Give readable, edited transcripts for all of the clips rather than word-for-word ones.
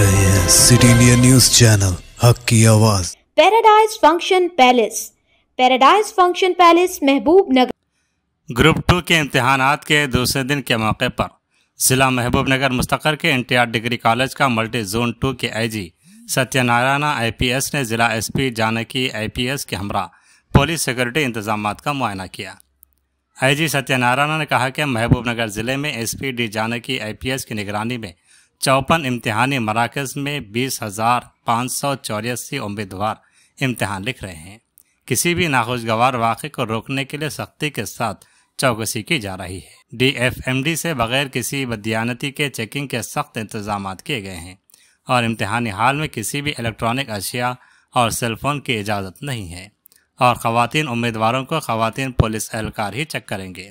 रहे हैं city India news channel हक की आवाज। पैराडाइज फंक्शन पैलेस महबूब नगर। ग्रुप 2 के इम्तिहानात के दूसरे दिन के मौके पर जिला महबूब नगर मुस्तकर के NTR डिग्री कॉलेज का मल्टी जोन 2 के IG सत्यनारायण IPS ने जिला SP जानकी IPS के हमरा पुलिस सिक्योरिटी इंतजाम का मुआयना किया। IG सत्यनारायण ने कहा कि महबूब नगर जिले में SP D जानकी IPS की निगरानी में 54 इम्तिहानी मराकज़ में 20,584 उम्मीदवार इम्तिहान लिख रहे हैं। किसी भी नाखुशगवार वाक़े को रोकने के लिए सख्ती के साथ चौकसी की जा रही है। DFMD से बगैर किसी बददियानती के चेकिंग के सख्त इंतजाम किए गए हैं और इम्तिहानी हाल में किसी भी इलेक्ट्रॉनिक अशिया और सेलफोन की इजाज़त नहीं है और ख़वातीन उम्मीदवारों को ख़वातीन पुलिस एहलकार ही चेक करेंगे।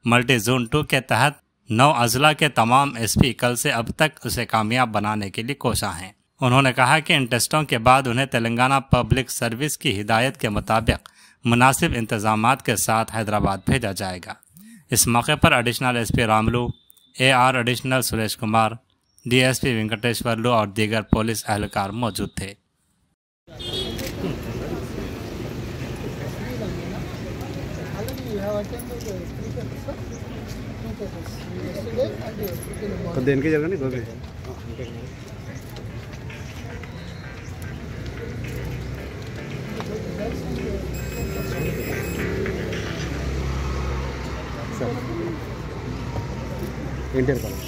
मल्टी जोन 2 के तहत 9 अजला के तमाम SP कल से अब तक उसे कामयाब बनाने के लिए कोशा हैं। उन्होंने कहा कि इन टेस्टों के बाद उन्हें तेलंगाना पब्लिक सर्विस की हिदायत के मुताबिक मुनासिब इंतजामात के साथ हैदराबाद भेजा जाएगा। इस मौके पर additional SP Ramulu, AR additional Suresh Kumar, DSP Venkateswarlu और दीगर पुलिस एहलकार मौजूद थे। దేనికి జరగండి గోపి ఎన్టీఆర్ కాలేజ్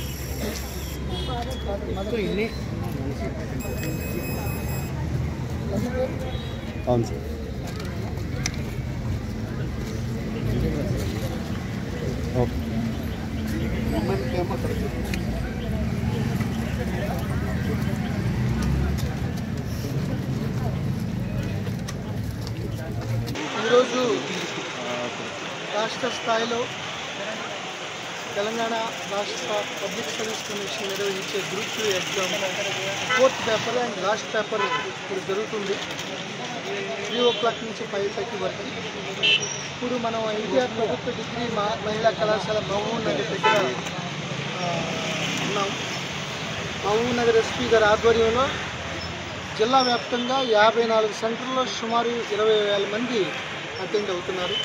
అవును సార్ ఓకే ఈరోజు రాష్ట్ర స్థాయిలో తెలంగాణ రాష్ట్ర పబ్లిక్ సర్వీస్ కమిషన్ నిర్వహించే group 2 exam 4th paper and last paper ఇప్పుడు జరుగుతుంది 3 o'clock నుంచి 5:30 వరకు. ఇప్పుడు మనం NTR ప్రభుత్వ డిగ్రీ మహిళా కళాశాల మహబూబ్ నగర్ దగ్గర ఉన్నాం. మహబూబ్ నగర్ SP గారి ఆధ్వర్యంలో జిల్లా వ్యాప్తంగా 54 సెంటర్లో సుమారు 20,000 మంది అటెండ్ అవుతున్నారు.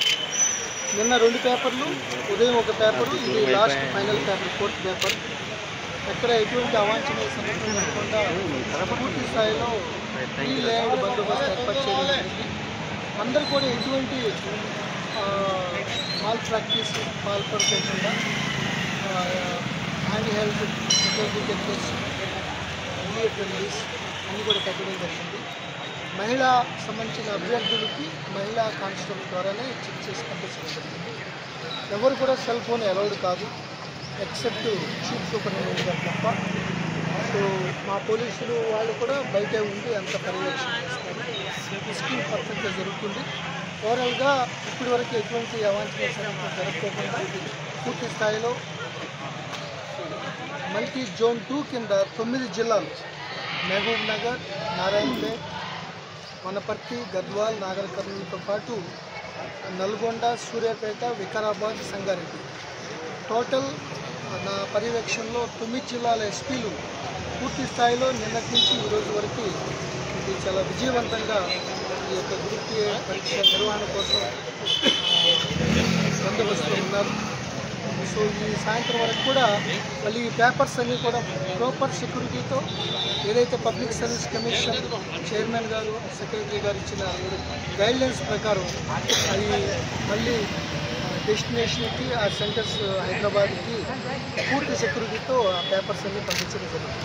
నిన్న 2 పేపర్లు, ఉదయం 1 పేపరు, ఇది last final paper 4th paper. ఎక్కడ ఎటువంటి అవాంఛనీయ సంఘటనలు లేకుండా పూర్తి స్థాయిలో ఈ లేఅవుట్ బందోబస్తు ఏర్పాటు చేయడం జరిగింది. అందరూ కూడా ఎటువంటి మాల్ ప్రాక్టీస్ పాల్పడకుండా హ్యాండ్ హెల్త్ సర్టిఫికెట్స్ రిలీజ్ అన్నీ కూడా కట్టడం జరిగింది. మహిళా సంబంధించిన అభ్యర్థులకి మహిళా కానిస్టేబుల్ ద్వారానే చెక్ చేసి పంపించడం జరిగింది. ఎవరు కూడా సెల్ ఫోన్ అలౌడ్ కాదు ఎక్సెప్ట్ చీఫ్ సూపరింటెండెంట్ గారు తప్ప. సో మా పోలీసులు వాళ్ళు కూడా బయటే ఉండి అంత పర్యవేక్షణ చేస్తారు. స్కీమ్ పర్ఫెక్ట్గా జరుగుతుంది. ఓవరాల్గా ఇప్పటి వరకు ఎటువంటి అవాంఛనీయ సంఘటన జరగకుండా పూర్తి స్థాయిలో మల్టీ జోన్ 2 కింద 9 జిల్లాలు మహబూబ్ నగర్, నారాయణపేట్, వనపర్తి, గద్వాల్, నాగర్ కర్నూలుతో పాటు నల్గొండ, సూర్యాపేట, వికారాబాద్, సంగారెడ్డి టోటల్ నా పర్యవేక్షణలో 9 జిల్లాల SPలు పూర్తి స్థాయిలో నిన్నటి నుంచి ఈరోజు వరకు ఇది చాలా విజయవంతంగా ఈ యొక్క గ్రూప్ A పరీక్ష నిర్వహణ కోసం బందోబస్తులో ఉన్నారు. సో ఈ సాయంత్రం వరకు కూడా మళ్ళీ ఈ పేపర్స్ అన్నీ కూడా ప్రాపర్ సెక్యూరిటీతో ఏదైతే పబ్లిక్ సర్వీస్ కమిషన్ చైర్మన్ గారు, సెక్రటరీ గారు ఇచ్చిన గైడ్లైన్స్ ప్రకారం అవి మళ్ళీ డెస్టినేషన్కి ఆ సెంటర్స్ హైదరాబాద్కి పూర్తి సెక్యూరిటీతో ఆ పేపర్స్ అన్నీ పంపించడం జరుగుతుంది.